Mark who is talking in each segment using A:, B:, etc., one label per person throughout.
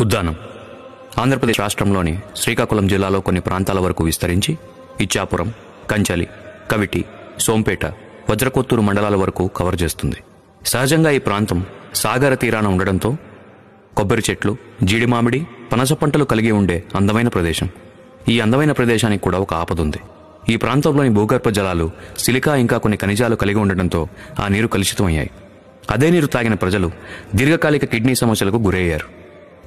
A: ఉద్దానం ఆంధ్రప్రదేశ్ రాష్ట్రంలోని శ్రీకాకుళం జిల్లాలో కొన్ని ప్రాంతాల వరకు విస్తరించి ఇచ్చాపురం, కంచలి, కవిటి, సోంపేట, వజ్రకొత్తూరు మండలాల వరకు కవర్ చేస్తుంది. సహజంగా ఈ ప్రాంతం సాగర తీరాన ఉండడంతో కొబ్బరి చెట్లు, జీడి మామిడి, పనస పంటలు కలిగి ఉండే అందమైన ప్రదేశం. ఈ అందమైన ప్రదేశానికి కూడా ఒక ఆపదుంది. ఈ ప్రాంతంలోని భూగర్భ జలాలు సిలికా ఇంకా కొన్ని ఖనిజాలు కలిగి ఉండడంతో ఆ నీరు కలుషితమయ్యాయి. అదే నీరు తాగిన ప్రజలు దీర్ఘకాలిక కిడ్నీ సమస్యలకు గురయ్యారు.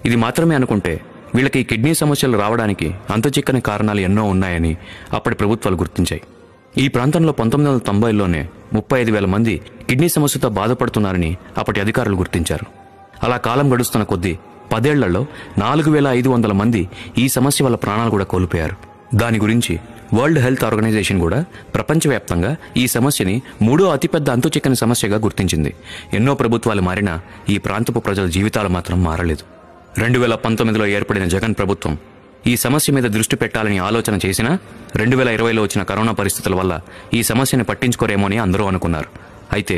A: ఇది మాత్రమే అనుకుంటే వీళ్ళకి ఈ కిడ్నీ సమస్యలు రావడానికి అంతుచిక్కని కారణాలు ఎన్నో ఉన్నాయని అప్పటి ప్రభుత్వాలు గుర్తించాయి. ఈ ప్రాంతంలో 1990లోనే 35,000 మంది కిడ్నీ సమస్యతో బాధపడుతున్నారని అప్పటి అధికారులు గుర్తించారు. అలా కాలం గడుస్తున్న కొద్దీ 10 ఏళ్లలో 4,500 మంది ఈ సమస్య వల్ల ప్రాణాలు కూడా కోల్పోయారు. దాని గురించి వరల్డ్ హెల్త్ ఆర్గనైజేషన్ కూడా ప్రపంచవ్యాప్తంగా ఈ సమస్యని 3వ అతిపెద్ద అంతుచిక్కని సమస్యగా గుర్తించింది. ఎన్నో ప్రభుత్వాలు మారినా ఈ ప్రాంతపు ప్రజల జీవితాలు మాత్రం మారలేదు. 2019లో ఏర్పడిన జగన్ ప్రభుత్వం ఈ సమస్య మీద దృష్టి పెట్టాలని ఆలోచన చేసినా 2020లో వచ్చిన కరోనా పరిస్థితుల వల్ల ఈ సమస్యని పట్టించుకోరేమో అని అందరూ అనుకున్నారు. అయితే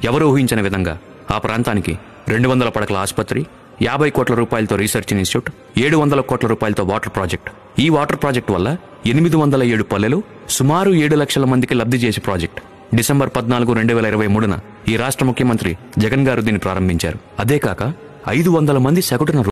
A: ఎవరు ఊహించిన విధంగా ఆ ప్రాంతానికి 200 పడకల ఆసుపత్రి, 50 కోట్ల రూపాయలతో రీసెర్చ్ ఇన్స్టిట్యూట్, 700 కోట్ల రూపాయలతో వాటర్ ప్రాజెక్ట్. ఈ వాటర్ ప్రాజెక్ట్ వల్ల 807 పల్లెలు, సుమారు 7 లక్షల మందికి లబ్ధి చేసే ప్రాజెక్ట్. డిసెంబర్ 14, 2023న ఈ రాష్ట్ర ముఖ్యమంత్రి జగన్ గారు దీన్ని ప్రారంభించారు. అదే కాక 500 మంది సగటున